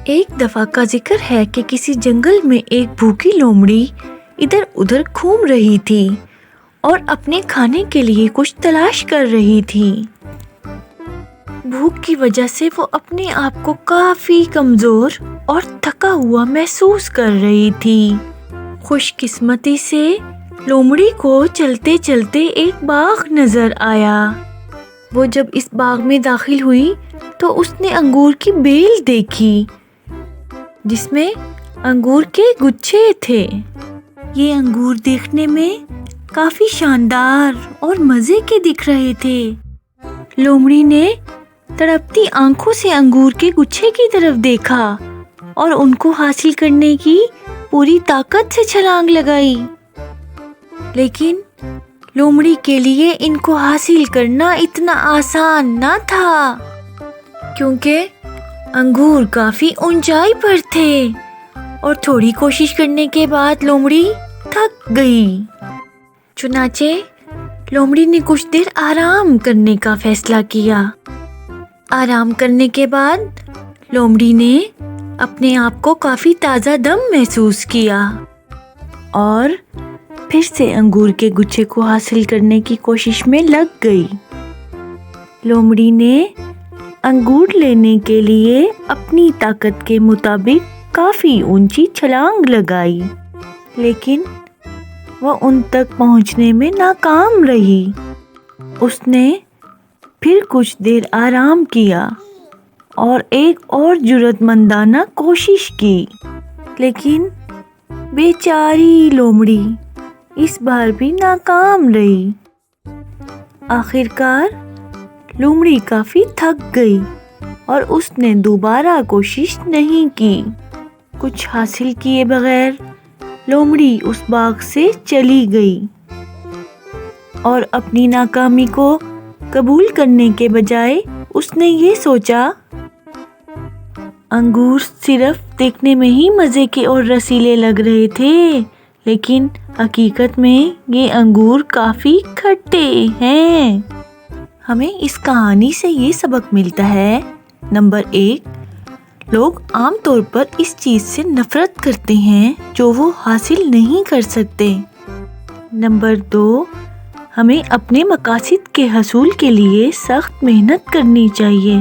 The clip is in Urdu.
ایک دفعہ کا ذکر ہے کہ کسی جنگل میں ایک بھوکی لومڑی ادھر ادھر گھوم رہی تھی اور اپنے کھانے کے لیے کچھ تلاش کر رہی تھی۔ بھوک کی وجہ سے وہ اپنے آپ کو کافی کمزور اور تھکا ہوا محسوس کر رہی تھی۔ خوش قسمتی سے لومڑی کو چلتے چلتے ایک باغ نظر آیا۔ وہ جب اس باغ میں داخل ہوئی تو اس نے انگور کی بیل دیکھی جس میں انگور کے گچھے تھے۔ یہ انگور دیکھنے میں کافی شاندار اور مزے کے دکھ رہے تھے۔ لومڑی نے تڑپتی آنکھوں سے انگور کے گچھے کی طرف دیکھا اور ان کو حاصل کرنے کی پوری طاقت سے چھلانگ لگائی، لیکن لومڑی کے لیے ان کو حاصل کرنا اتنا آسان نہ تھا کیونکہ انگور کافی اونچائی پر تھے اور تھوڑی کوشش کرنے کے بعد لومڑی تھک گئی۔ چنانچہ لومڑی نے کچھ دیر آرام کرنے کا فیصلہ کیا۔ آرام کرنے کے بعد لومڑی نے اپنے آپ کو کافی تازہ دم محسوس کیا اور پھر سے انگور کے گچھے کو حاصل کرنے کی کوشش میں لگ گئی۔ لومڑی نے انگور لینے کے لیے اپنی طاقت کے مطابق کافی اونچی چھلانگ لگائی، لیکن وہ ان تک پہنچنے میں ناکام رہی۔ اس نے پھر کچھ دیر آرام کیا اور ایک اور جرأت مندانہ کوشش کی، لیکن بیچاری لومڑی اس بار بھی ناکام رہی۔ آخرکار لومڑی کافی تھک گئی اور اس نے دوبارہ کوشش نہیں کی۔ کچھ حاصل کیے بغیر لومڑی اس باغ سے چلی گئی اور اپنی ناکامی کو قبول کرنے کے بجائے اس نے یہ سوچا، انگور صرف دیکھنے میں ہی مزے کے اور رسیلے لگ رہے تھے، لیکن حقیقت میں یہ انگور کافی کھٹے ہیں۔ ہمیں اس کہانی سے یہ سبق ملتا ہے، نمبر 1، لوگ عام طور پر اس چیز سے نفرت کرتے ہیں جو وہ حاصل نہیں کر سکتے۔ نمبر 2، ہمیں اپنے مقاصد کے حصول کے لیے سخت محنت کرنی چاہیے۔